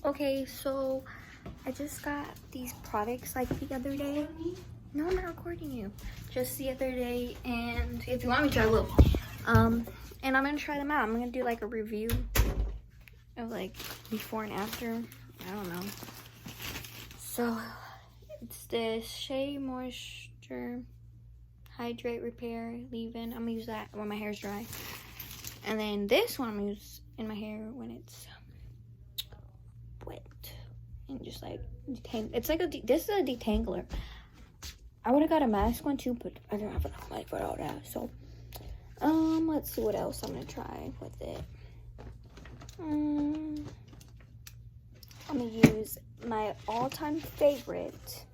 Okay, so I just got these products like the other day. No, I'm not recording you. Just the other day, and if you want me to, I will. And I'm gonna try them out. I'm gonna do like a review of like before and after. I don't know. So it's the Shea Moisture Hydrate Repair Leave-In. I'm gonna use that when my hair's dry. And then this one I'm gonna use in my hair when it's wet. And just like detangle. It's like this is a detangler. I would have got a mask one too, but I don't have enough money for all that. So let's see what else I'm gonna try with it. I'm gonna use my all-time favorite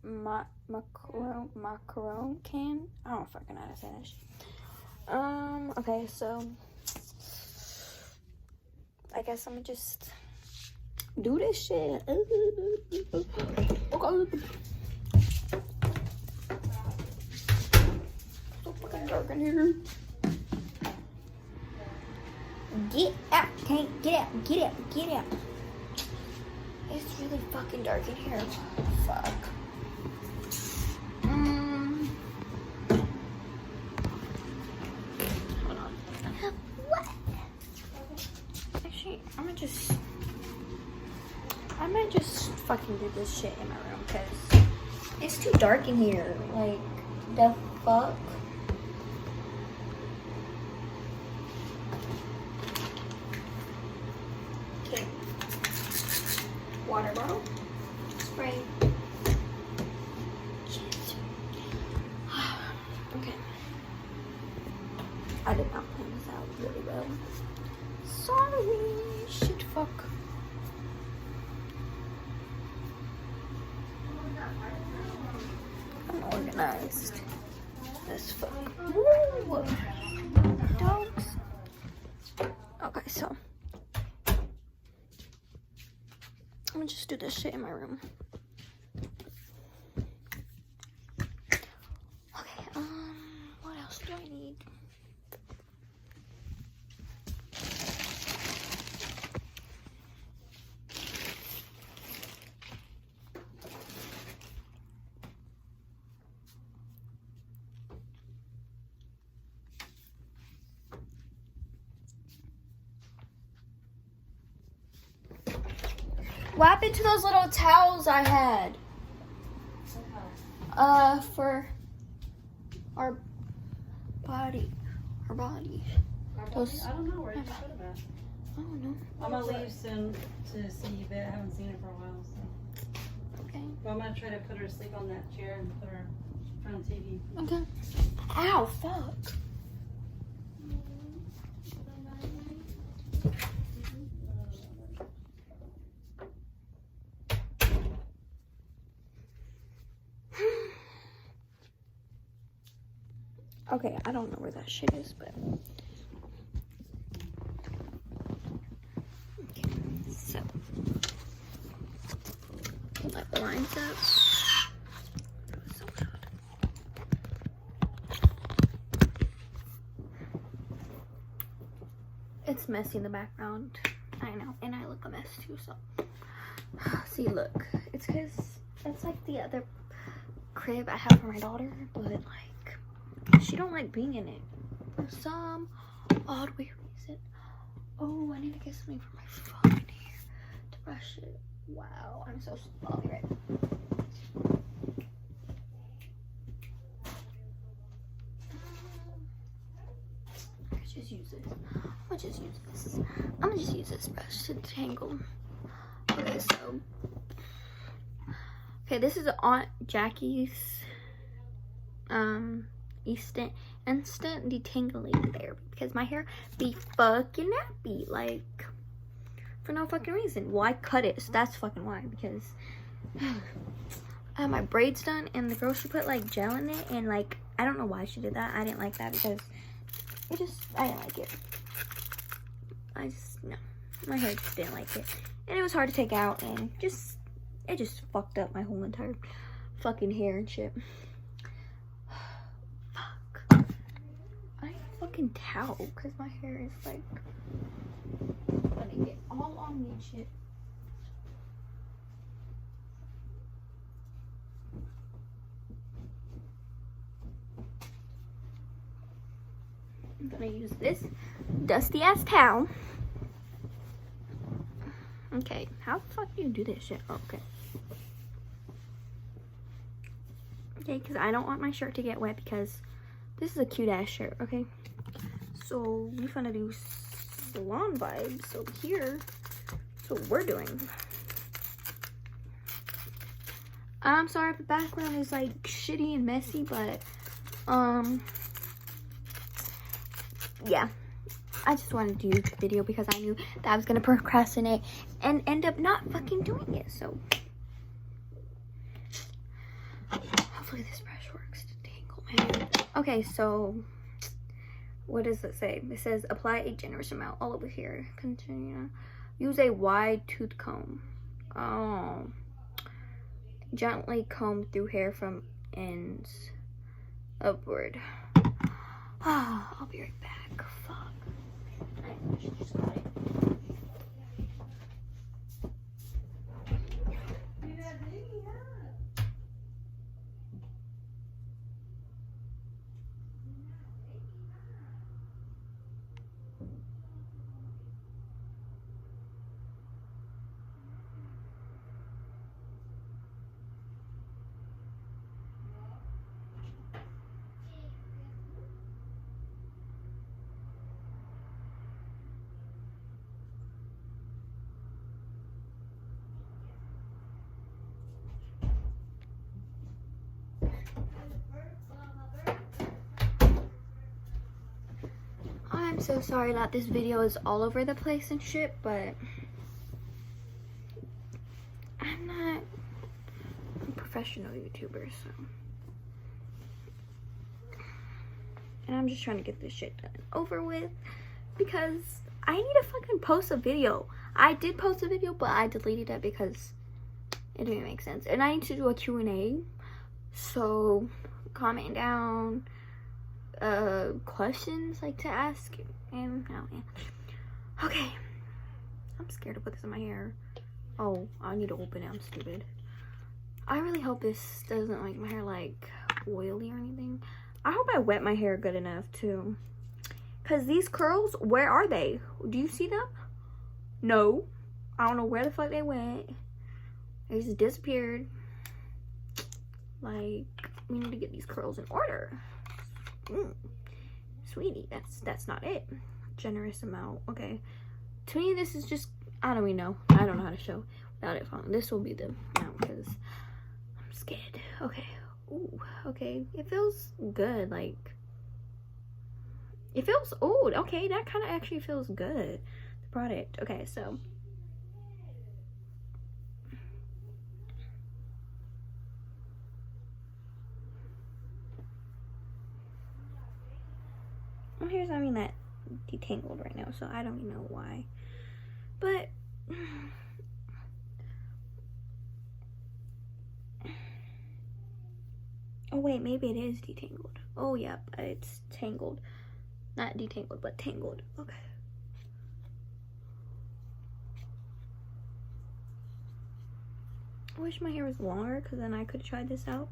macaron can. I don't fucking know how to say that shit. Okay, so I guess I'm gonna just do this shit. Okay. So fucking dark in here. Get out. Can't get out. Get out. Get out. It's really fucking dark in here. Fuck. Hold on. What? Actually, I might just fucking do this shit in my room because it's too dark in here. Like, the fuck? Okay. Water bottle. Spray. Shit. Okay. I did not plan this out really well. Sorry. Shit, fuck. Unorganized as fuck. Woo! Dogs. Okay, so I'm gonna just do this shit in my room. Okay, what else do I need? What happened to those little towels I had? For our body. Those, I don't know where you put them at. I don't know. I'm gonna leave soon to see you, but I haven't seen her for a while, so. Okay. But I'm gonna try to put her to sleep on that chair and put her in front of TV. Okay. Ow, fuck. Okay, I don't know where that shit is, but okay, so pull my blinds up. So loud. It's messy in the background. I know, and I look a mess too, so see, look, it's because that's like the other crib I have for my daughter, but like she don't like being in it for some odd weird reason. Oh, I need to get something for my fucking hair to brush it. Wow, I'm so I'll be right. I could just use this. I'm gonna just use this brush to detangle. Okay, so this is Aunt Jackie's instant detangling therapy because my hair be fucking nappy, like for no fucking reason. Why cut it? So that's fucking why, because I had my braids done and the girl, she put like gel in it, and like I don't know why she did that. I didn't like that because I didn't like it. No, my hair just didn't like it, and it was hard to take out, and it just fucked up my whole entire fucking hair and shit. Fuck. I need a fucking towel because my hair is like, let me get all gonna use this dusty ass towel. Okay, how the fuck do you do this shit? Oh, okay. Okay, because I don't want my shirt to get wet because this is a cute ass shirt, okay? So we're gonna do salon vibes. So here, that's what we're doing. I'm sorry if the background is like shitty and messy, but yeah, I just wanted to do the video because I knew that I was gonna procrastinate and end up not fucking doing it. So hopefully this brush works to tangle my hair. Okay, so what does it say? It says apply a generous amount all over here. Continue. Use a wide tooth comb. Oh. Gently comb through hair from ends upward. I'll be right back. Fuck. I just got it. I'm so sorry that this video is all over the place and shit, but I'm not a professional YouTuber, so. And I'm just trying to get this shit done over with because I need to fucking post a video. I did post a video, but I deleted it because it didn't make sense. And I need to do a Q&A, so comment down questions like to ask, and oh yeah. Okay, I'm scared to put this in my hair. Oh, I need to open it. I'm stupid. I really hope this doesn't make my hair like oily or anything. I hope I wet my hair good enough too, because these curls, where are they? Do you see them? No, I don't know where the fuck they went. They just disappeared. Like, we need to get these curls in order. Sweetie, that's not it. Generous amount. Okay, to me this is just, I don't even know. I don't know how to show without it falling. This will be the amount because I'm scared. Okay. Ooh, okay, it feels good. Like, it feels old. Okay, that kind of actually feels good, the product. Okay, so my hair's not even that detangled right now, so I don't even know why. But oh wait, maybe it is detangled. Oh yep, it's tangled. Not detangled, but tangled. Okay. I wish my hair was longer, because then I could try this out.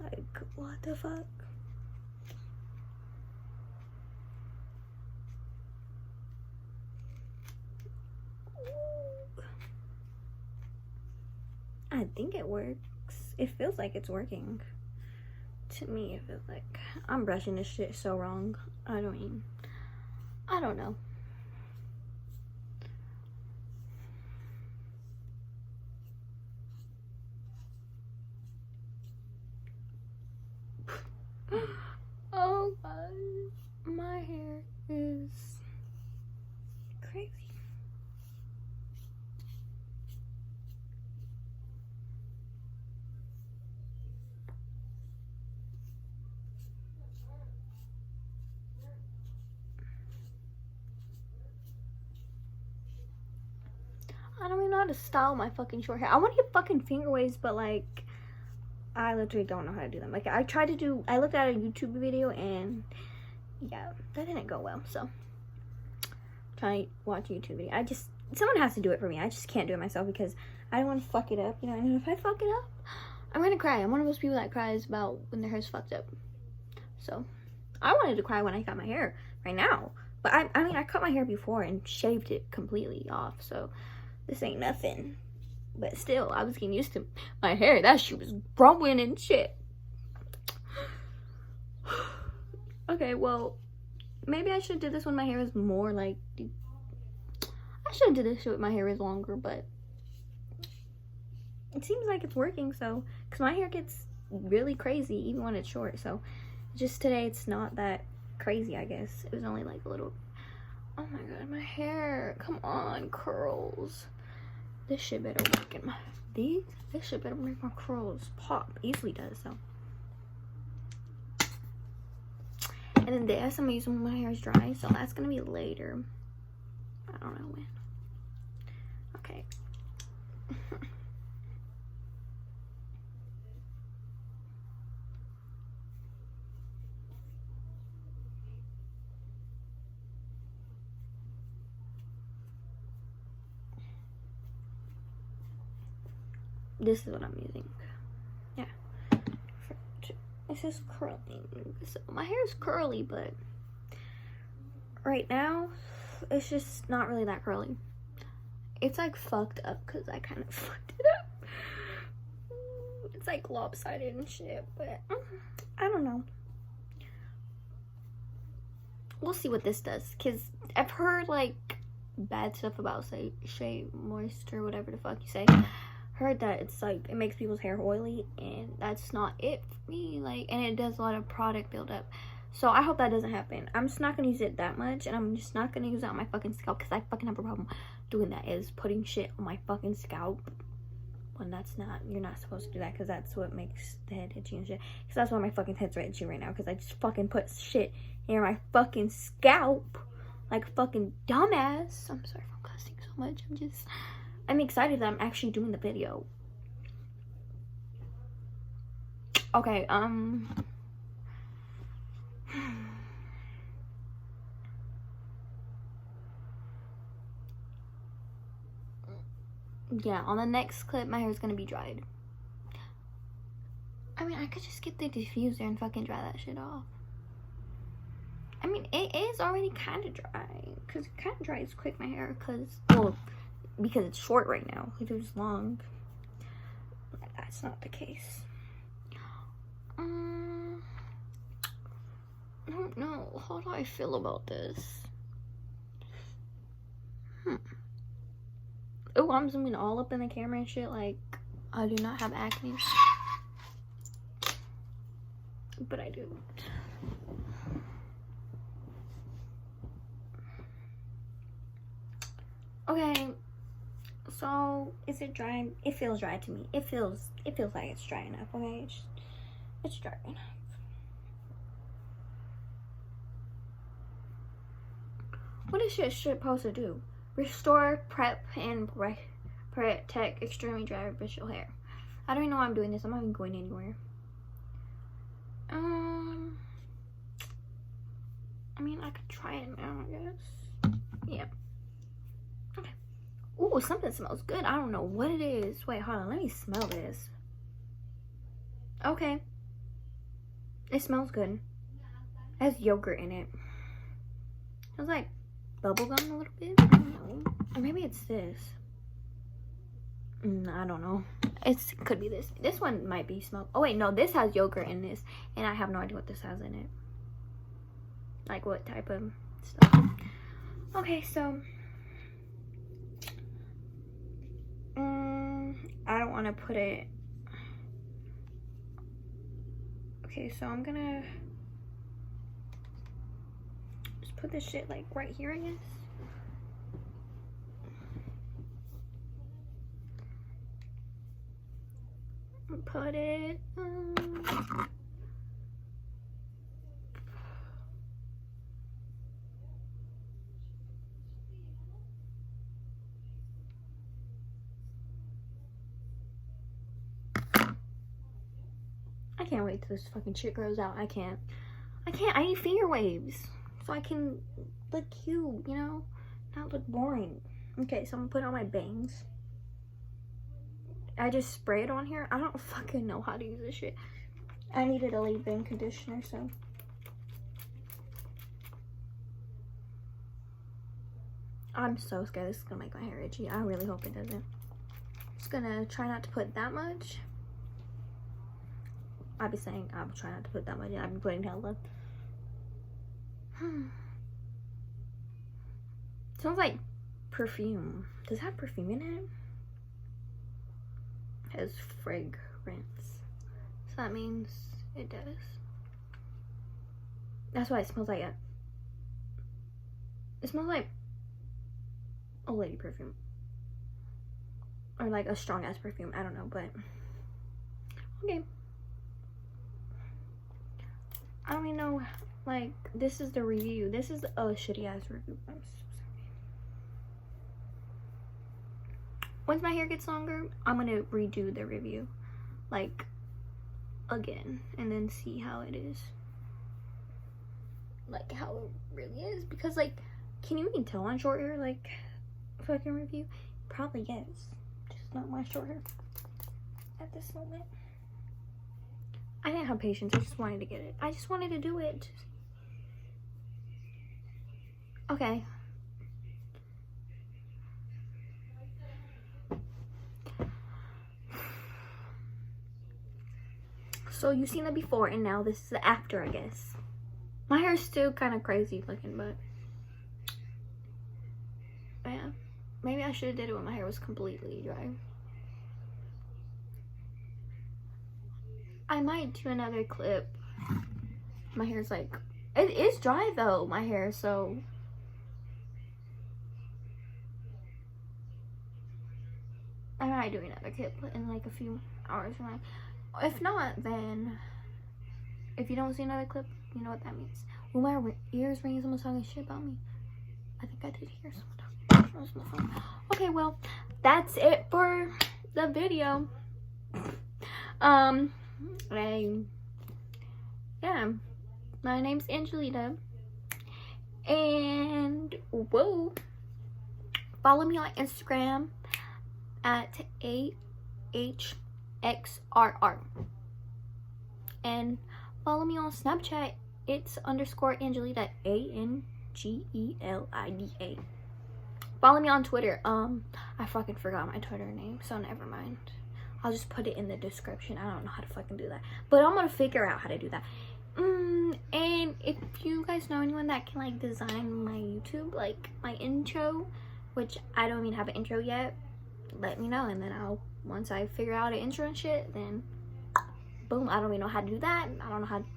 Like, what the fuck? I think it works. It feels like it's working. To me, it feels like I'm brushing this shit so wrong. I don't know. Oh god, my hair is crazy. I don't even know how to style my fucking short hair. I want to get fucking finger waves, but like, I literally don't know how to do them. Like, I looked at a YouTube video and yeah, that didn't go well. So, trying to watch a YouTube video. Someone has to do it for me. I just can't do it myself because I don't want to fuck it up. You know, and if I fuck it up, I'm gonna cry. I'm one of those people that cries about when their hair's fucked up. So, I wanted to cry when I got my hair right now. But I mean, I cut my hair before and shaved it completely off, so this ain't nothing. But still, I was getting used to my hair. That shit was growing and shit. Okay, well, maybe I should do this when my hair is more like... I should do this shit when my hair is longer, but it seems like it's working, so... Because my hair gets really crazy even when it's short, so... Just today, it's not that crazy, I guess. It was only like a little... Oh my god, my hair. Come on, curls. This shit better work in my... This shit better make my curls pop. Easily does, so... And then this, I'm gonna use when my hair is dry, so that's gonna be later. I don't know when. Okay. This is what I'm using. Yeah. It's just curling. So my hair is curly, but right now it's just not really that curly. It's like fucked up because I kind of fucked it up. It's like lopsided and shit, but I don't know. We'll see what this does, because I've heard like bad stuff about Shea Moisture, whatever the fuck you say. Heard that it's like it makes people's hair oily, and that's not it for me. Like, and it does a lot of product buildup, so I hope that doesn't happen. I'm just not gonna use it that much, and I'm just not gonna use it on my fucking scalp, because I fucking have a problem doing that, is putting shit on my fucking scalp when that's not, you're not supposed to do that, because that's what makes the head itchy and shit. Because that's why my fucking head's itchy right now, because I just fucking put shit in my fucking scalp like a fucking dumbass. I'm sorry if I'm cussing so much. I'm excited that I'm actually doing the video. Okay, yeah, on the next clip, my hair is gonna be dried. I mean, I could just get the diffuser and fucking dry that shit off. I mean, it is already kind of dry, because it kind of dries quick, my hair, because it's short right now. If it was long, that's not the case. I don't know. How do I feel about this? Oh, I'm zooming all up in the camera and shit. Like, I do not have acne, but I do. Okay, so is it dry? It feels dry to me. It feels like it's dry enough. Okay, it's dry enough. What is this shit supposed to do? Restore, prep, and protect extremely dry brittle hair. I don't even know why I'm doing this. I'm not even going anywhere. I mean, I could try it now, I guess. Yeah. Okay. Ooh, something smells good. I don't know what it is. Wait, hold on. Let me smell this. Okay. It smells good. It has yogurt in it. It smells like bubblegum a little bit. I don't know. Or maybe it's this. I don't know. It could be this. This one might be smelled. Oh, wait. No, this has yogurt in this. And I have no idea what this has in it. Like what type of stuff. Okay, so I don't want to put it. Okay, so I'm gonna just put this shit like right here, I guess. Put it I can't wait till this fucking shit grows out. I can't. I need finger waves so I can look cute, you know? Not look boring. Okay, so I'm gonna put on my bangs. I just spray it on here. I don't fucking know how to use this shit. I needed a leave-in conditioner, so. I'm so scared this is gonna make my hair itchy. I really hope it doesn't. Just gonna try not to put that much. I'll be saying I'm trying not to put that much. I'll be putting hella. Smells like perfume. Does it have perfume in it? It has fragrance. So that means it does. That's why it smells like it. It smells like a lady perfume. Or like a strong ass perfume. I don't know, but okay. I don't even know. Like, this is the review. This is a shitty ass review. I'm so sorry. Once my hair gets longer, I'm gonna redo the review, like, again, and then see how it is. Like, how it really is. Because, like, can you even tell on short hair, like, fucking review? Probably yes. Just not my short hair at this moment. I didn't have patience. I just wanted to get it. I just wanted to do it. Okay. So you've seen the before and now this is the after, I guess. My hair is still kind of crazy looking, but yeah. Maybe I should have did it when my hair was completely dry. I might do another clip. My hair's like, it is dry though, my hair, so I might do another clip in like a few hours from now. If not, then if you don't see another clip, you know what that means. Will my ears ringing? Someone's talking shit about me. I think I did hear someone talking. Okay, well, that's it for the video. Yeah, my name's Angelita, and whoa, follow me on Instagram at AHXRR, and follow me on Snapchat. It's _Angelita, ANGELIDA. Follow me on Twitter. I fucking forgot my Twitter name, so never mind. I'll just put it in the description. I don't know how to fucking do that, but I'm gonna figure out how to do that. And if you guys know anyone that can like design my YouTube, like my intro, which I don't even have an intro yet, let me know, and then once I figure out an intro and shit, then boom. I don't even know how to do that. I don't know how to